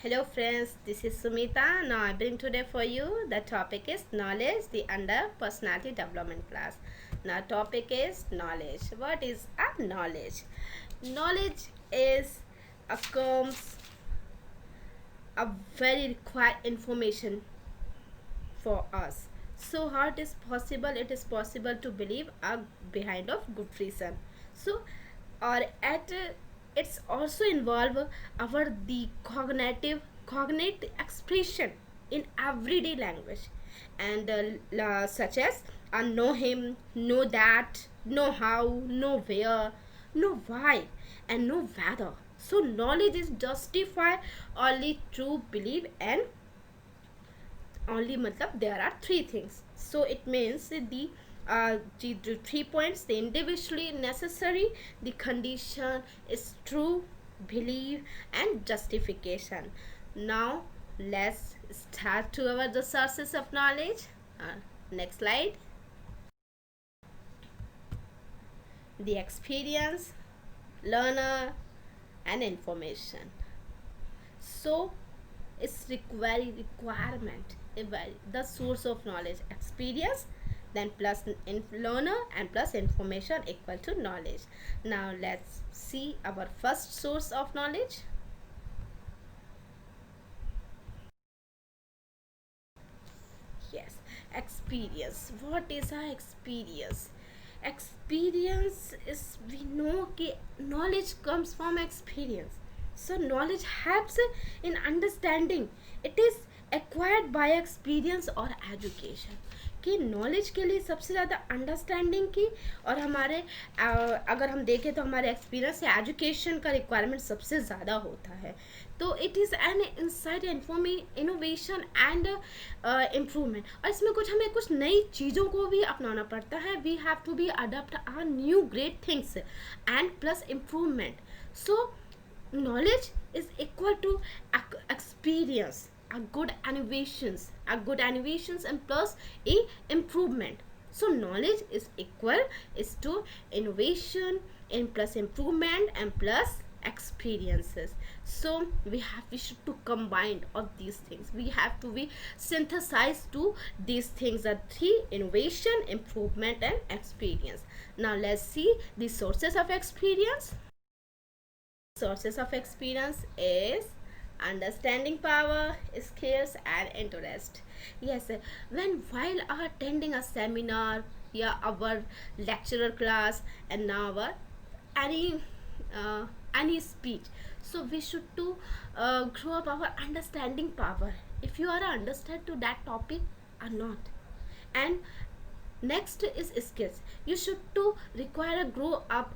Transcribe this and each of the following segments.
Hello friends, this is Sumita. Now I bring today for you the topic is knowledge, the under personality development class. Now topic is knowledge. What is a knowledge? Knowledge is a comes a very required information for us. So how it is possible? It is possible to believe a behind of good reason. So or at it's also involve our the cognate expression in everyday language and such as know him, know that, know how, know where, know why, and know whether. So knowledge is justified only through belief and only matlab there are three things. So it means the 3 points, the individually necessary, the condition is true belief and justification. Now let's start to our the sources of knowledge. Next slide. The experience, learner, and information. So it's requirement, the source of knowledge, experience, then plus learner and plus information equal to knowledge. Now let's see our first source of knowledge. Yes, experience. What is our experience? Experience is, we know that knowledge comes from experience. So knowledge helps in understanding. It is acquired by experience और education. कि knowledge के लिए सबसे ज़्यादा understanding की और हमारे अगर हम देखें तो हमारे एक्सपीरियंस या एजुकेशन का रिक्वायरमेंट सबसे ज़्यादा होता है. तो it is an insight innovation and improvement. और इसमें हमें नई चीज़ों को भी अपनाना पड़ता है. We have to be adopt our new great things and plus improvement. So knowledge is equal to experience, a good innovations and plus a improvement. So knowledge is equal is to innovation and plus improvement and plus experiences. So we should to combine of these things. We have to be synthesized to these things are three: innovation, improvement, and experience. Now let's see the sources of experience. Sources of experience is understanding power, skills, and interest. Yes, when while attending a seminar, yeah, our lecturer class, and now our any any speech, so we should to grow up our understanding power. If you are understand to that topic or not, and next is skills. You should to require a grow up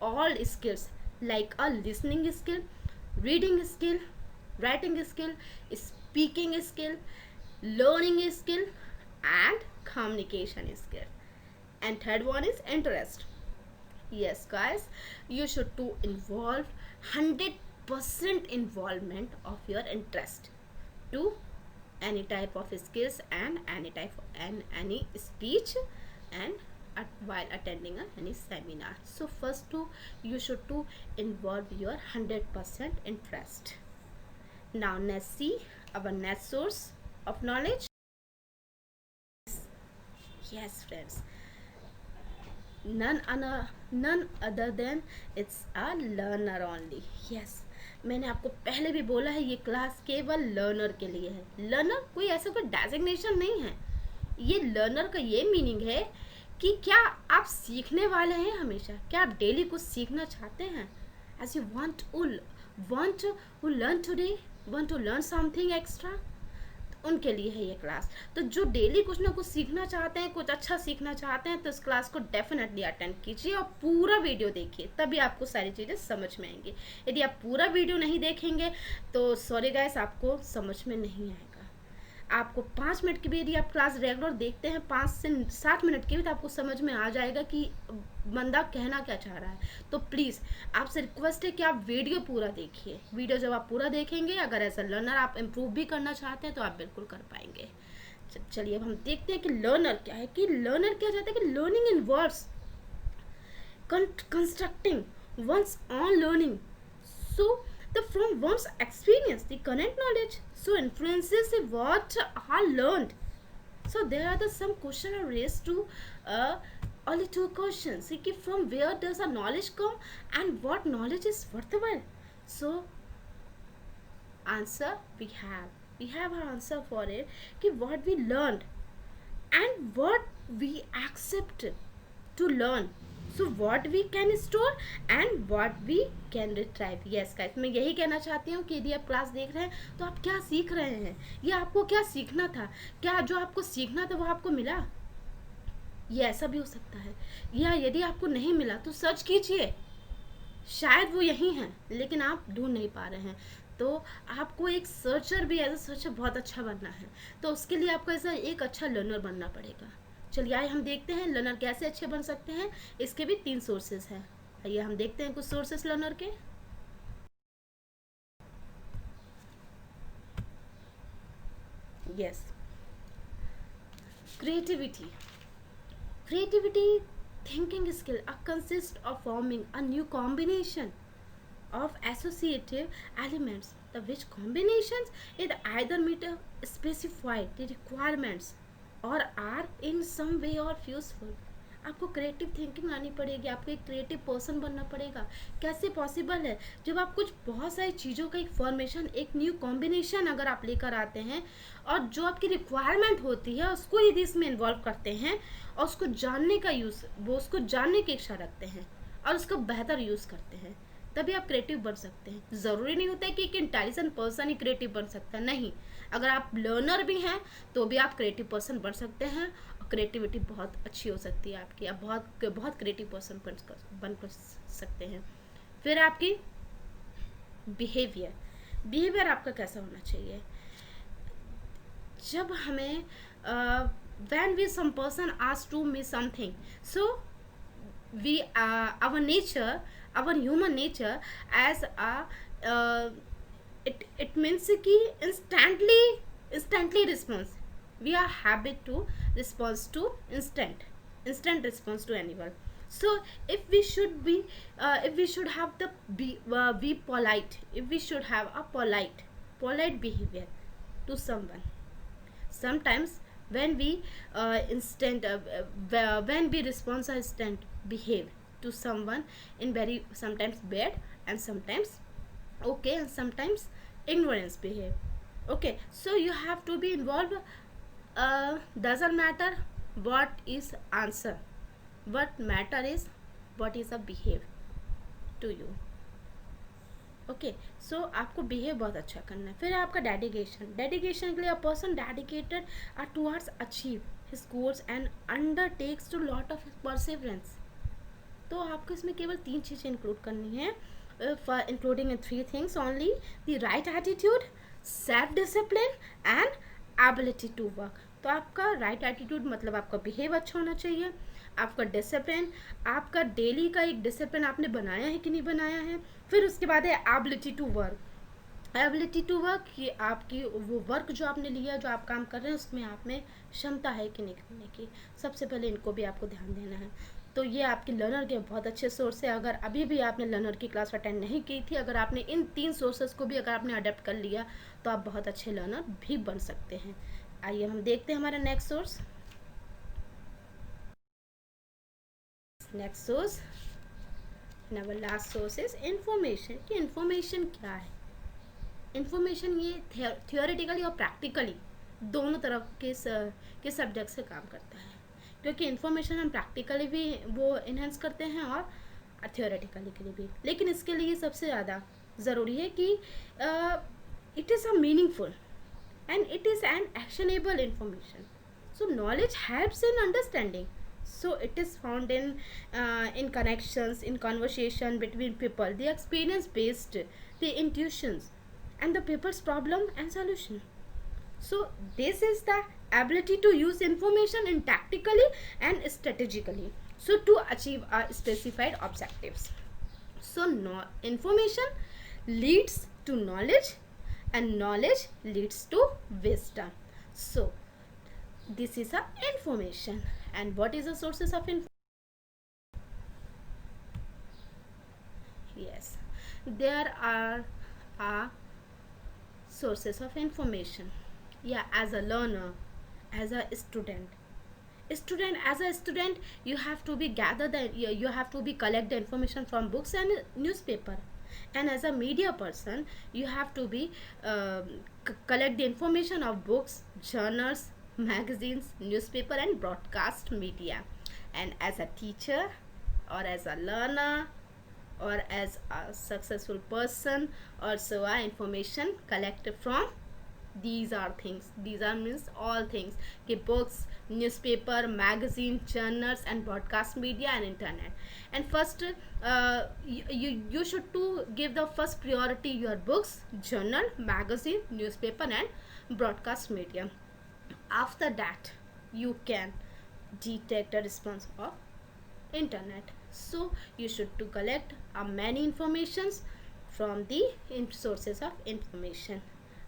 all skills like a listening skill, reading skill, writing skill, speaking skill, learning skill, and communication skill. And third one is interest. Yes guys, you should to involve 100% involvement of your interest to any type of skills and any type of and any speech and while attending any seminar. So first you should to involve your 100% interest. Now let's see our next source of knowledge. Yes friends, none other than it's a learner only. Yes, मैंने आपको पहले भी बोला है ये class केवल learner के लिए है. लर्नर कोई ऐसा कोई डेजिग्नेशन नहीं है. ये लर्नर का ये मीनिंग है कि क्या आप सीखने वाले हैं हमेशा, क्या आप डेली कुछ सीखना चाहते हैं. As you want to learn today, want to learn something extra, तो उनके लिए है ये क्लास. तो जो डेली कुछ ना कुछ सीखना चाहते हैं, कुछ अच्छा सीखना चाहते हैं, तो इस क्लास को डेफिनेटली अटेंड कीजिए और पूरा वीडियो देखिए, तभी आपको सारी चीज़ें समझ में आएंगी. यदि आप पूरा वीडियो नहीं देखेंगे तो सॉरी गाइस, आपको समझ में नहीं आएगा. आपको 5 मिनट की भी यदि आप क्लास रेगुलर देखते हैं 5 से 7 मिनट की भी, तो आपको समझ में आ जाएगा कि बंदा कहना क्या चाह रहा है. तो प्लीज़ आपसे रिक्वेस्ट है कि आप वीडियो पूरा देखिए. वीडियो जब आप पूरा देखेंगे, अगर एज अ लर्नर आप इम्प्रूव भी करना चाहते हैं तो आप बिल्कुल कर पाएंगे. चलिए अब हम देखते हैं कि लर्नर क्या है. कि लर्नर क्या चाहता है कि learning involves constructing ones on learning. So the from one's experience, the current knowledge. So influences what are learned. So there are the some question are raised to only two questions. See कि from where does our knowledge come and what knowledge is worthwhile. So answer we have our answer for it कि what we learned and what we accept to learn. So what we can store and what we can retrieve. Yes guys, मैं यही कहना चाहती हूँ कि यदि आप class देख रहे हैं तो आप क्या सीख रहे हैं, या आपको क्या सीखना था, क्या जो आपको सीखना था वो आपको मिला, ये ऐसा भी हो सकता है, या यदि आपको नहीं मिला तो सर्च कीजिए, शायद वो यही हैं लेकिन आप ढूंढ नहीं पा रहे हैं। तो आपको एक सर्चर भी एज अ सर्चर बहुत अच्छा बनना है, तो उसके लिए आपको ऐसा एक अच्छा लर्नर बनना पड़ेगा। चलिए आइए हम देखते हैं लर्नर कैसे अच्छे बन सकते हैं। इसके भी 3 सोर्सेज हैं। आइए हम देखते हैं कुछ सोर्सेज लर्नर के। Yes, creativity thinking skill consists of forming a new combination of associative elements, the which combinations it either meet a specified the requirements or are in some way or useful. आपको creative thinking लानी पड़ेगी, आपको एक creative person बनना पड़ेगा। कैसे possible है, जब आप कुछ बहुत सारी चीज़ों का एक फॉर्मेशन, एक न्यू कॉम्बिनेशन अगर आप लेकर आते हैं और जो आपकी रिक्वायरमेंट होती है उसको यदि इसमें इन्वॉल्व करते हैं और उसको जानने का यूज़, वो उसको जानने की इच्छा रखते हैं और उसका बेहतर यूज़ करते हैं, तभी आप क्रिएटिव बन सकते हैं। ज़रूरी नहीं होता है कि एक इंटेलिजेंट पर्सन ही क्रिएटिव बन सकता है, नहीं, अगर आप लर्नर भी हैं तो भी आप क्रिएटिव पर्सन बन सकते हैं और क्रिएटिविटी बहुत अच्छी हो सकती है आपकी, आप बहुत क्रिएटिव पर्सन बन सकते हैं। फिर आपकी बिहेवियर आपका कैसा होना चाहिए। जब हमें when we some person ask to me something, so we our human nature as a it means कि instantly response, we are habit to response to instant response to anyone. So if we should be if we should have the be polite, if we should have a polite behavior to someone, sometimes when we when we respond instant behave to someone in very sometimes bad and sometimes okay and sometimes ignorance behave. Okay, so you have to be involved. Doesn't matter what is answer, what matter is what is a behave to you. Okay, so आपको behave बहुत अच्छा करना है। फिर आपका dedication के लिए a person dedicated are towards achieve his goals and undertakes to lot of perseverance. तो आपको इसमें केवल 3 चीज़ें इंक्लूड करनी है, including in 3 things only, the right attitude, self discipline and ability to work. तो आपका राइट एटीट्यूड मतलब आपका बिहेव अच्छा होना चाहिए, आपका डिसिप्लिन, आपका डेली का एक डिसिप्लिन आपने बनाया है कि नहीं बनाया है। फिर उसके बाद है एबिलिटी टू वर्क कि आपकी वो वर्क जो आपने लिया, जो आप काम कर रहे हैं उसमें आप में क्षमता है कि नहीं करने की। सबसे पहले इनको भी आपको ध्यान देना है। तो ये आपके लर्नर के बहुत अच्छे सोर्स है। अगर अभी भी आपने लर्नर की क्लास अटेंड नहीं की थी, अगर आपने इन 3 सोर्सेज को भी अगर आपने अडेप्ट कर लिया तो आप बहुत अच्छे लर्नर भी बन सकते हैं। आइए हम देखते हैं हमारा next source. Next source our last source is information। कि information क्या है। information ये theoretically और practically दोनों तरफ के सब्जेक्ट से काम करता है, क्योंकि information हम practically भी वो enhance करते हैं और theoretically के लिए भी। लेकिन इसके लिए सबसे ज़्यादा ज़रूरी है कि it is a meaningful and it is an actionable information. So knowledge helps in understanding. So it is found in connections, in conversation between people, the experience based, the intuitions and the people's problem and solution. So this is the ability to use information in tactically and strategically, so to achieve our specified objectives. So information leads to knowledge and knowledge leads to wisdom. So this is a information. And what is the sources of information? Yes, there are are sources of information. Yeah, as a learner, as a student, as a student, you have to be gather the you have to be collect the information from books and newspaper. And as a media person, you have to be collect the information of books, journals, magazines, newspaper and broadcast media. And as a teacher, or as a learner, or as a successful person, also our information collected from these are things, these are means all things, okay, books, newspaper, magazine, journals and broadcast media and internet. And first, you should to give the first priority your books, journal, magazine, newspaper and broadcast media. After that, you can detect a response of internet. So you should to collect many informations from the sources of information.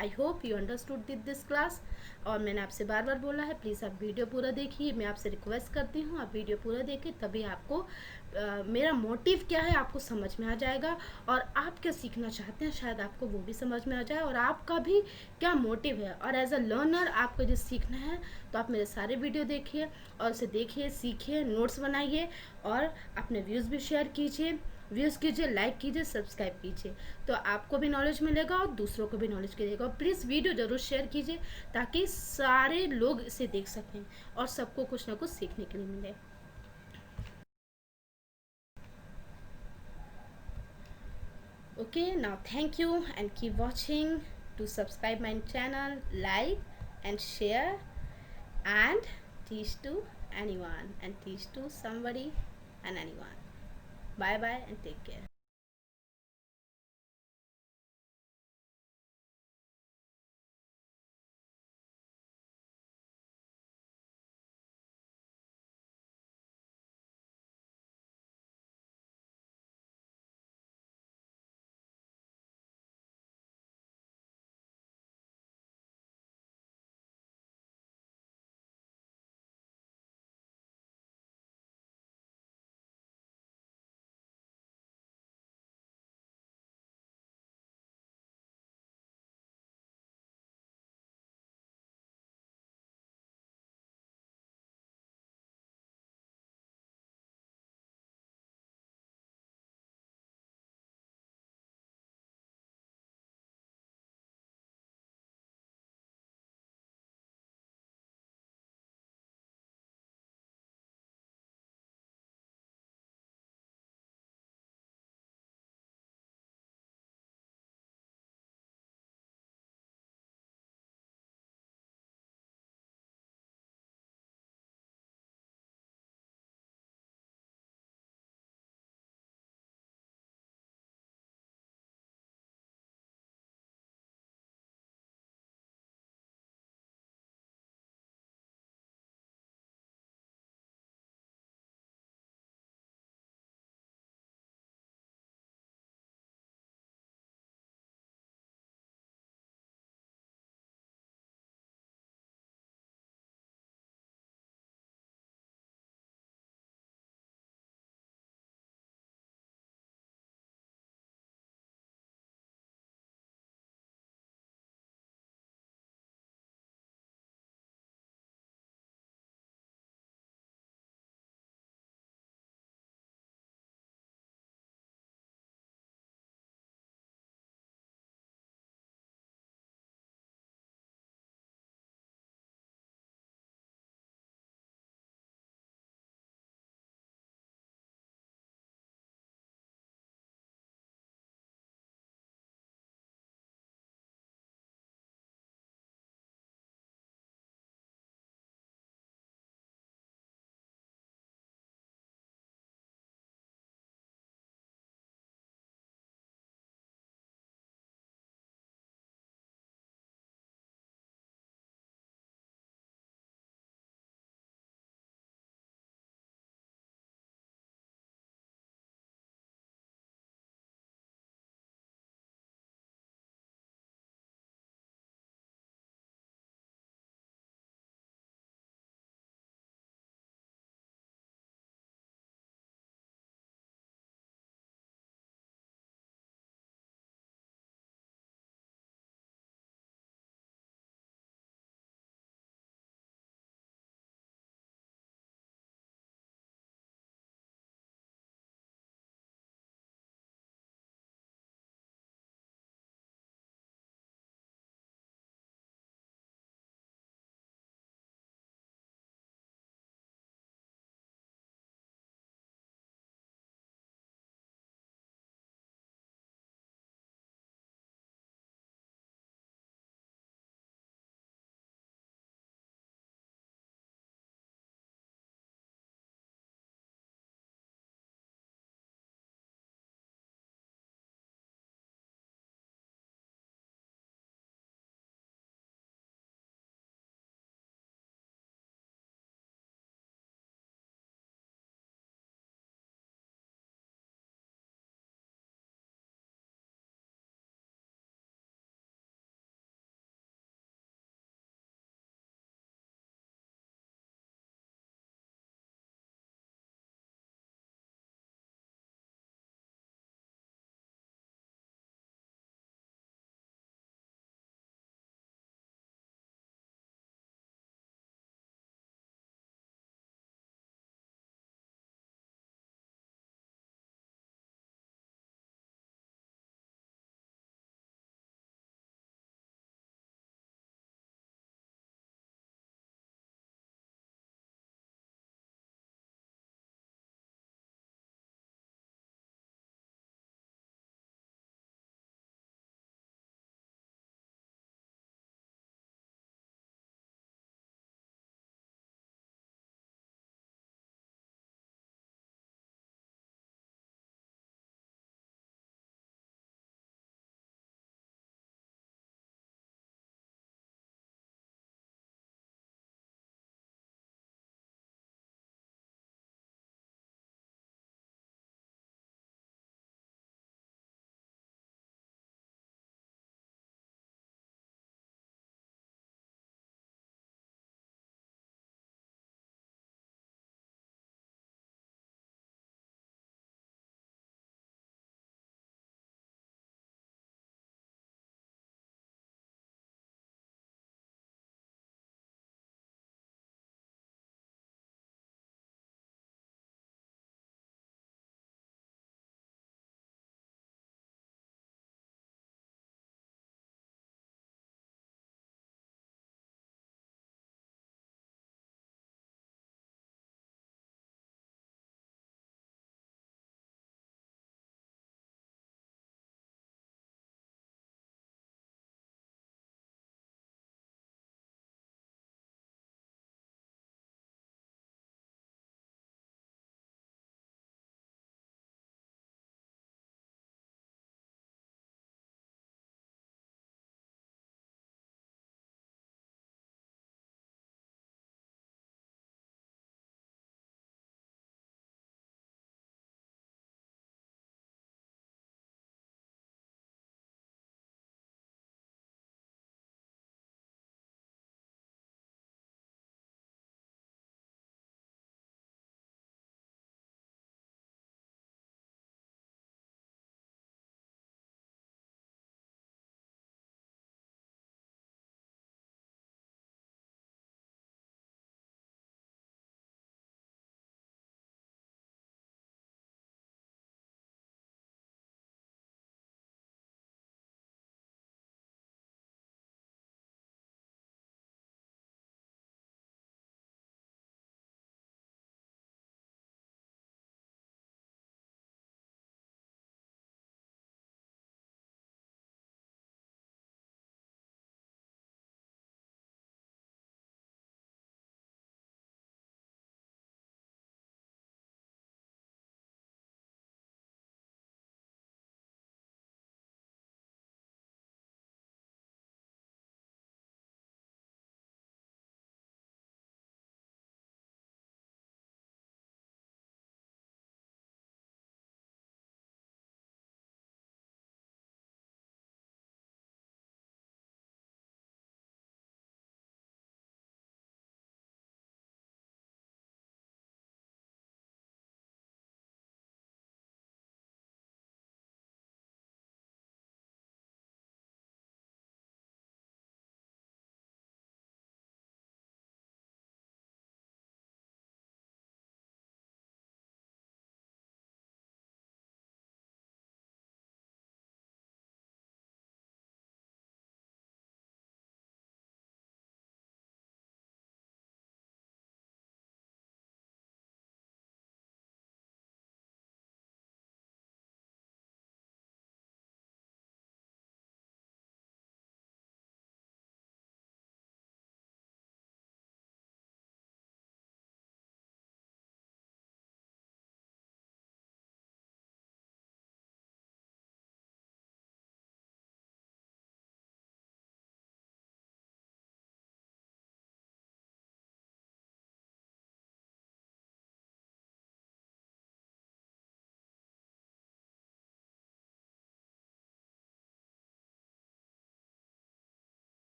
I hope you understood this class. और मैंने आपसे बार बार बोला है, please आप video पूरा देखिए। मैं आपसे रिक्वेस्ट करती हूँ आप वीडियो पूरा देखिए, तभी आपको मेरा मोटिव क्या है आपको समझ में आ जाएगा, और आप क्या सीखना चाहते हैं शायद आपको वो भी समझ में आ जाए, और आपका भी क्या मोटिव है। और एज अ लर्नर आपको जो सीखना है तो आप मेरे सारे वीडियो देखिए और उसे देखिए, सीखिए, नोट्स बनाइए और अपने व्यूज़ भी शेयर कीजिए, व्यूज़ कीजिए, लाइक कीजिए, सब्सक्राइब कीजिए, तो आपको भी नॉलेज मिलेगा और दूसरों को भी नॉलेज मिलेगा। और प्लीज़ वीडियो ज़रूर शेयर कीजिए ताकि सारे लोग इसे देख सकें और सबको कुछ ना कुछ सीखने के लिए मिले। Okay, now thank you and keep watching. To subscribe my channel, like and share, and teach to anyone and teach to somebody and anyone. Bye bye and take care.